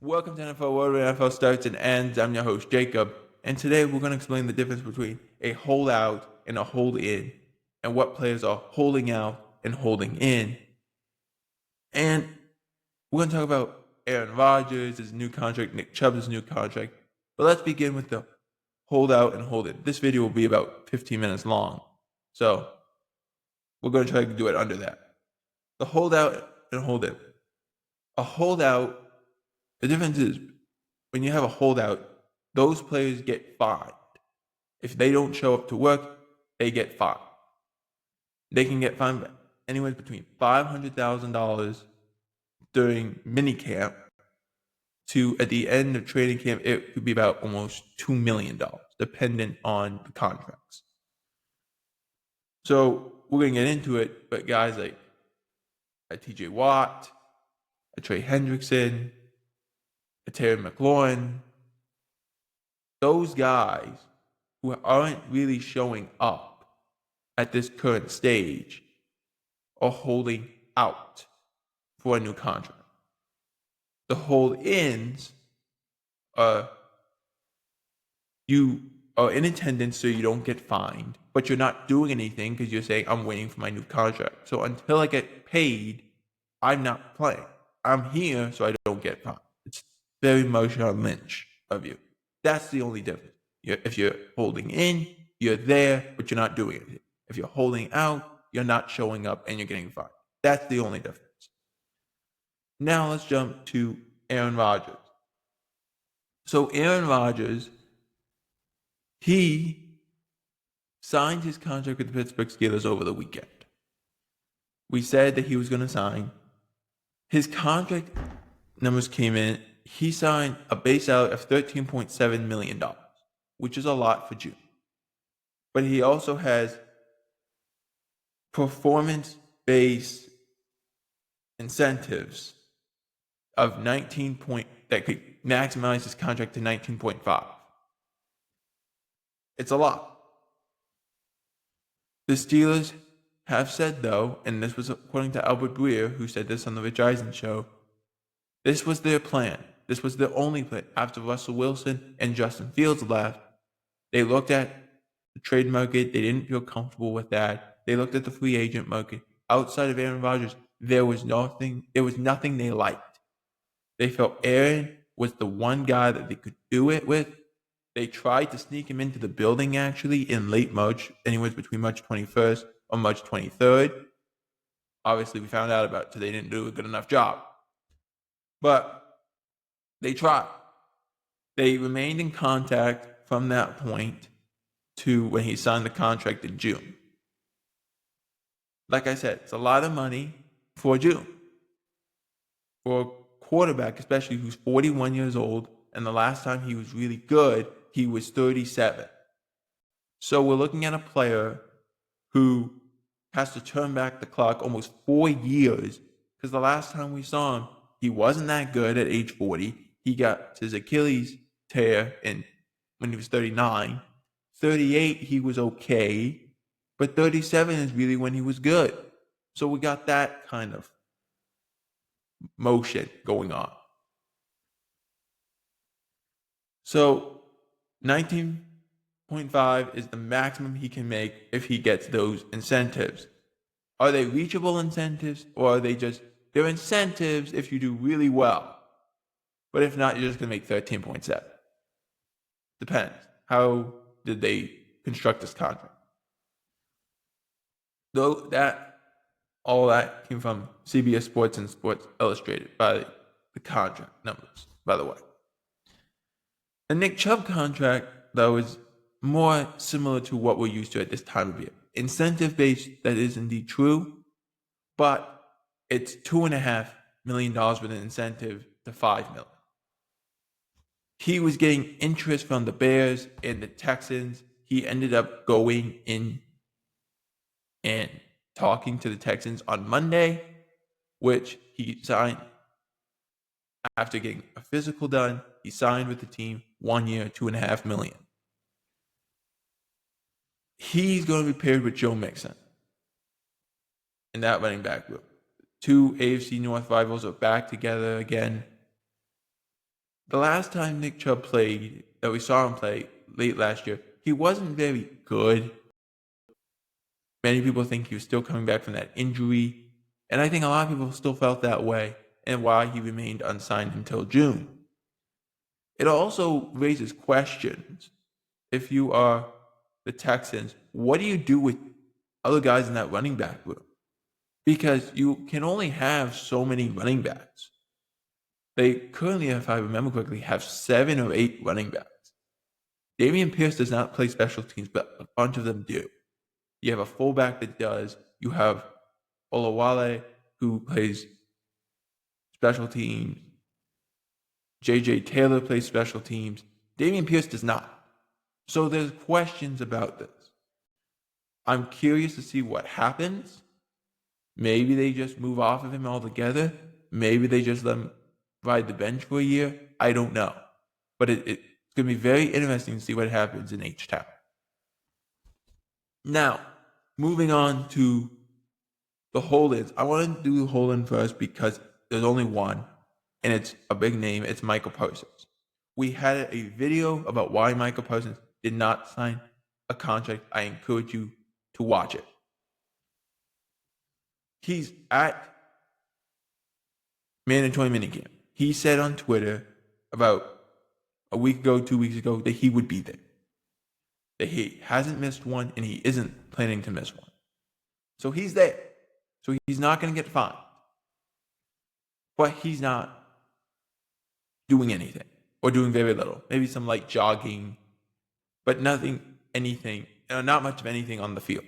Welcome to NFL World, where NFL starts and ends. I'm your host, Jacob, and today we're going to explain the difference between a holdout and a hold in, and what players are holding out and holding in. And we're going to talk about Aaron Rodgers' new contract, Nick Chubb's new contract. But let's begin with the holdout and hold in. This video will be about 15 minutes long, so we're going to try to do it under that. The holdout and hold in. A holdout, the difference is when you have a holdout, those players get fined. If they don't show up to work, they get fined. They can get fined anywhere between $500,000 during minicamp to, at the end of training camp, it could be about almost $2 million, dependent on the contracts. So we're going to get into it, but guys like TJ Watt, Trey Hendrickson, Terry McLaurin, those guys who aren't really showing up at this current stage are holding out for a new contract. The hold-ins are you are in attendance so you don't get fined, but you're not doing anything because you're saying, I'm waiting for my new contract. So until I get paid, I'm not playing. I'm here so I don't get fined. It's very Marshawn Lynch of you. That's the only difference. If you're holding in, you're there, but you're not doing anything. If you're holding out, you're not showing up and you're getting fined. That's the only difference. Now let's jump to Aaron Rodgers. So Aaron Rodgers, he signed his contract with the Pittsburgh Steelers over the weekend. We said that he was going to sign. His contract numbers came in. He signed a base salary of $13.7 million, which is a lot for June. But he also has performance-based incentives of 19 point that could maximize his contract to 19.5. It's a lot. The Steelers have said, though, and this was according to Albert Breer, who said this on the Rich Eisen show, this was their plan. This was their only plan. After Russell Wilson and Justin Fields left, they looked at the trade market. They didn't feel comfortable with that. They looked at the free agent market. Outside of Aaron Rodgers, there was nothing they liked. They felt Aaron was the one guy that they could do it with. They tried to sneak him into the building, actually, in late March, anywhere between March 21st or March 23rd. Obviously, we found out about it, so they didn't do a good enough job. But they tried. They remained in contact from that point to when he signed the contract in June. Like I said, it's a lot of money for June. For a quarterback, especially who's 41 years old, and the last time he was really good, he was 37. So we're looking at a player who has to turn back the clock almost 4 years, because the last time we saw him, he wasn't that good at age 40. He got his Achilles tear when he was 39. 38, he was okay. But 37 is really when he was good. So we got that kind of motion going on. So 19.5 is the maximum he can make if he gets those incentives. Are they reachable incentives, or are they're incentives if you do really well? But if not, you're just going to make 13.7. Depends. How did they construct this contract? Though all that came from CBS Sports and Sports Illustrated by the contract numbers, by the way. The Nick Chubb contract, though, is more similar to what we're used to at this time of year. Incentive-based, that is indeed true, but it's $2.5 million with an incentive to $5 million. He was getting interest from the Bears and the Texans. He ended up going in and talking to the Texans on Monday, which he signed after getting a physical done. He signed with the team 1 year, $2.5 million. He's going to be paired with Joe Mixon in that running back group. Two AFC North rivals are back together again. The last time Nick Chubb played, that we saw him play late last year, he wasn't very good. Many people think he was still coming back from that injury, and I think a lot of people still felt that way, and why he remained unsigned until June. It also raises questions. If you are the Texans, what do you do with other guys in that running back room? Because you can only have so many running backs. They currently, if I remember correctly, have 7 or 8 running backs. Dameon Pierce does not play special teams, but a bunch of them do. You have a fullback that does. You have Olawale, who plays special teams. J.J. Taylor plays special teams. Dameon Pierce does not. So there's questions about this. I'm curious to see what happens. Maybe they just move off of him altogether. Maybe they just let him ride the bench for a year. I don't know. But it's going to be very interesting to see what happens in H-Town. Now, moving on to the hold-ins. I want to do the hold-in first because there's only one, and it's a big name. It's Michael Parsons. We had a video about why Michael Parsons did not sign a contract. I encourage you to watch it. He's at mandatory minicamp. He said on Twitter about a week ago, 2 weeks ago, that he would be there. That he hasn't missed one, and he isn't planning to miss one. So he's there. So he's not going to get fined. But he's not doing anything, or doing very little. Maybe some light jogging, but not much of anything on the field.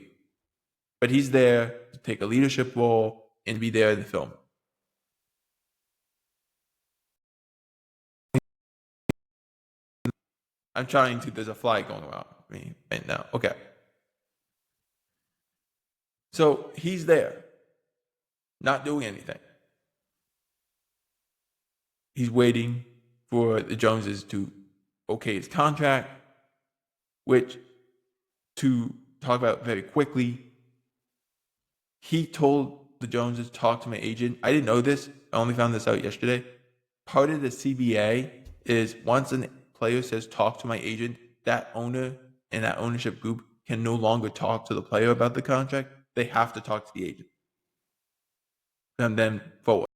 But he's there to take a leadership role and be there in the film. I'm trying to, there's a fly going around me right now. Okay. So he's there, not doing anything. He's waiting for the Joneses to okay his contract, which, to talk about very quickly, he told the Joneses, talk to my agent. I didn't know this. I only found this out yesterday. Part of the CBA is once a player says, talk to my agent, that owner and that ownership group can no longer talk to the player about the contract. They have to talk to the agent and then forward.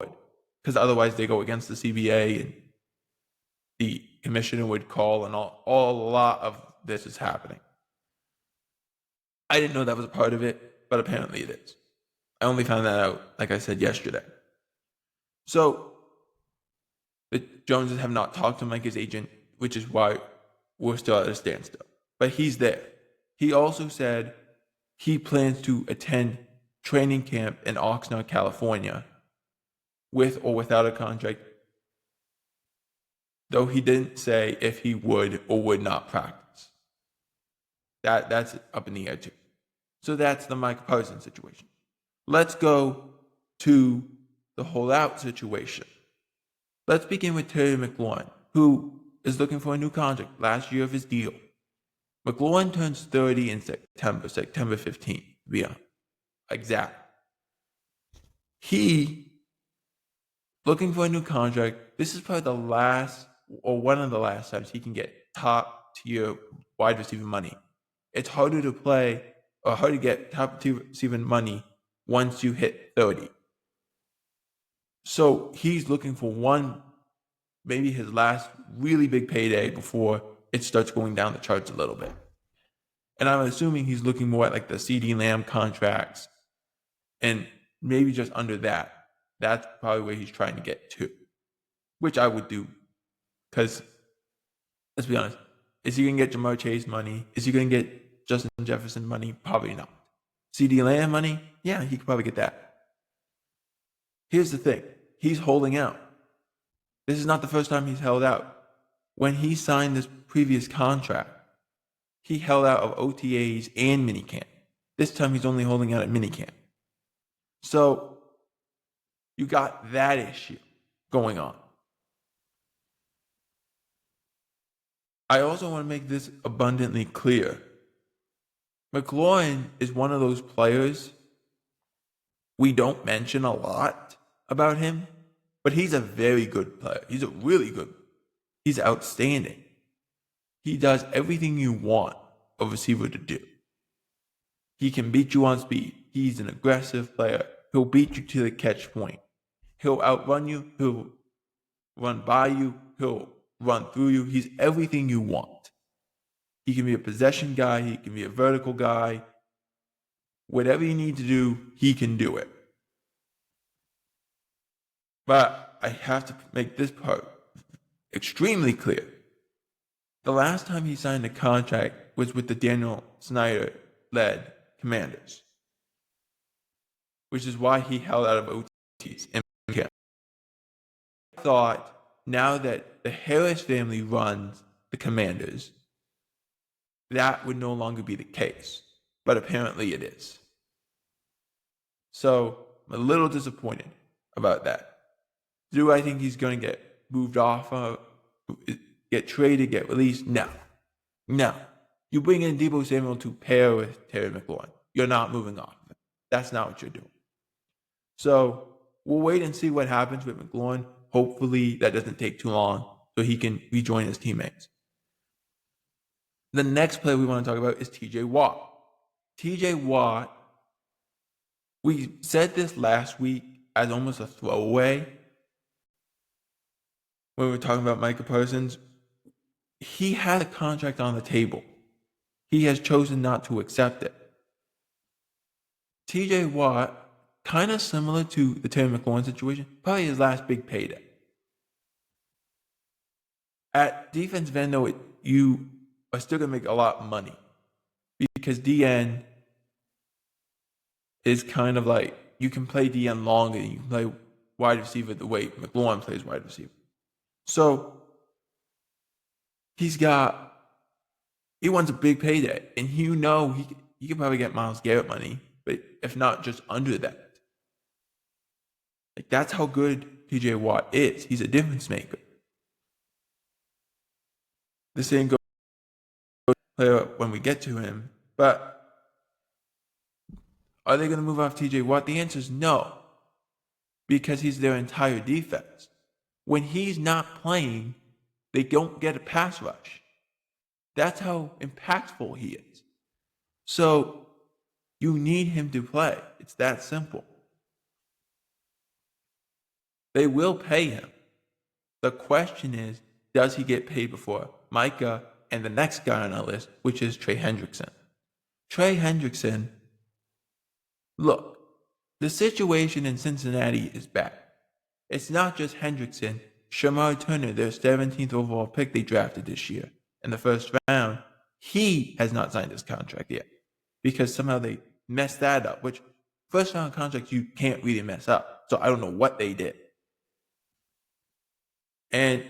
Because otherwise they go against the CBA and the commissioner would call, and a lot of this is happening. I didn't know that was a part of it, but apparently it is. I only found that out, like I said, yesterday. So the Joneses have not talked to Mike's agent, which is why we're still at a standstill. But he's there. He also said he plans to attend training camp in Oxnard, California, with or without a contract, though he didn't say if he would or would not practice. That's up in the air too. So that's the Mike Parsons situation. Let's go to the holdout situation. Let's begin with Terry McLaurin, who is looking for a new contract, last year of his deal. McLaurin turns 30 in September 15th, to be exact. He, looking for a new contract, this is probably the last, or one of the last times he can get top tier wide receiver money. It's harder to play, or hard to get top tier receiver money once you hit 30. So he's looking for one, maybe his last really big payday before it starts going down the charts a little bit. And I'm assuming he's looking more at like the CeeDee Lamb contracts and maybe just under that. That's probably where he's trying to get to, which I would do. Because, let's be honest, is he going to get Jamar Chase money? Is he going to get Justin Jefferson money? Probably not. CeeDee Lamb money? Yeah, he could probably get that. Here's the thing. He's holding out. This is not the first time he's held out. When he signed this previous contract, he held out of OTAs and minicamp. This time he's only holding out at minicamp. So you got that issue going on. I also want to make this abundantly clear. McLaurin is one of those players we don't mention a lot about him, but he's a very good player. He's a really good. He's outstanding. He does everything you want a receiver to do. He can beat you on speed. He's an aggressive player. He'll beat you to the catch point. He'll outrun you. He'll run by you. He'll run through you. He's everything you want. He can be a possession guy. He can be a vertical guy. Whatever you need to do, he can do it. But I have to make this part extremely clear. The last time he signed a contract was with the Daniel Snyder-led Commanders, which is why he held out of OTs in camp. I thought now that the Harris family runs the Commanders, that would no longer be the case, but apparently it is. So I'm a little disappointed about that. Do I think he's going to get moved off of, get traded, get released? No. You bring in Deebo Samuel to pair with Terry McLaurin. You're not moving on. That's not what you're doing. So we'll wait and see what happens with McLaurin. Hopefully that doesn't take too long so he can rejoin his teammates. The next player we want to talk about is TJ Watt. TJ Watt, we said this last week as almost a throwaway when we were talking about Micah Parsons. He had a contract on the table. He has chosen not to accept it. TJ Watt, kind of similar to the Terry McLaurin situation, probably his last big payday. At defensive end, though, you are still going to make a lot of money because DN is kind of like, you can play DN longer than you can play wide receiver the way McLaurin plays wide receiver. So he wants a big payday, and he can probably get Myles Garrett money, but if not, just under that. Like, that's how good TJ Watt is. He's a difference maker. The same goes player when we get to him, but are they going to move off TJ Watt? The answer is no, because he's their entire defense. When he's not playing, they don't get a pass rush. That's how impactful he is. So you need him to play. It's that simple. They will pay him. The question is, does he get paid before Micah and the next guy on our list, which is Trey Hendrickson? Trey Hendrickson, look, the situation in Cincinnati is bad. It's not just Hendrickson. Shamar Turner, their 17th overall pick they drafted this year in the first round, he has not signed his contract yet because somehow they messed that up, which first round contracts you can't really mess up. So I don't know what they did. And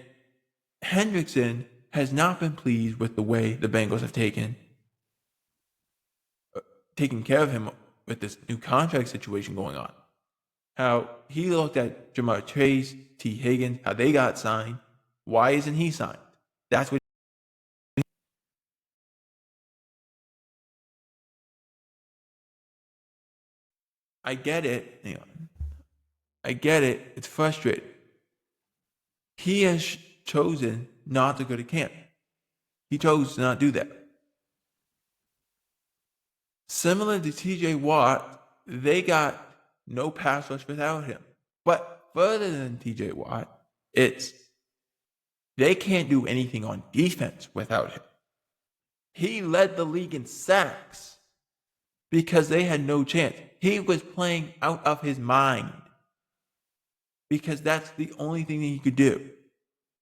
Hendrickson has not been pleased with the way the Bengals have taken care of him with this new contract situation going on. How he looked at Jamar Chase, T. Higgins, how they got signed. Why isn't he signed? That's what I get it. Hang on. I get it. It's frustrating. He has chosen not to go to camp. He chose to not do that. Similar to TJ Watt, they got no pass rush without him. But further than TJ Watt, they can't do anything on defense without him. He led the league in sacks because they had no chance. He was playing out of his mind because that's the only thing that he could do.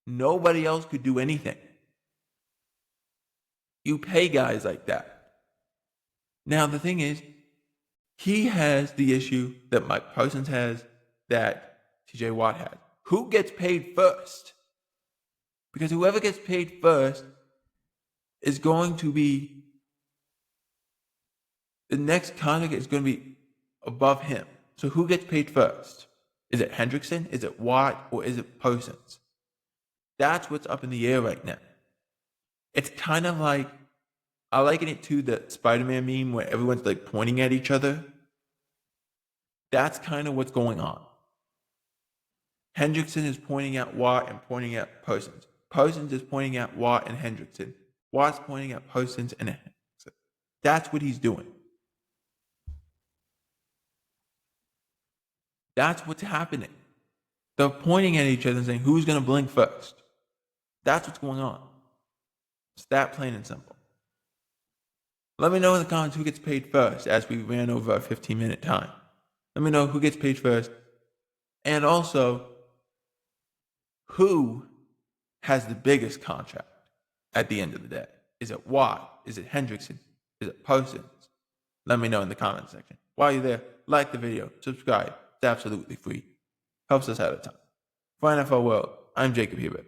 Nobody else could do anything. You pay guys like that. Now, the thing is, he has the issue that Mike Parsons has, that TJ Watt has. Who gets paid first? Because whoever gets paid first is going to be, the next contract is going to be above him. So who gets paid first? Is it Hendrickson? Is it Watt? Or is it Parsons? That's what's up in the air right now. It's kind of like, I liken it to the Spider-Man meme where everyone's like pointing at each other. That's kind of what's going on. Hendrickson is pointing at Watt and pointing at Parsons. Parsons is pointing at Watt and Hendrickson. Watt's pointing at Parsons and Hendrickson. That's what he's doing. That's what's happening. They're pointing at each other and saying, who's going to blink first? That's what's going on. It's that plain and simple. Let me know in the comments who gets paid first, as we ran over our 15-minute time. Let me know who gets paid first. And also, who has the biggest contract at the end of the day? Is it Watt? Is it Hendrickson? Is it Parsons? Let me know in the comment section. While you're there, like the video, subscribe. It's absolutely free. Helps us out a ton. For NFL World, I'm Jacob Hubert.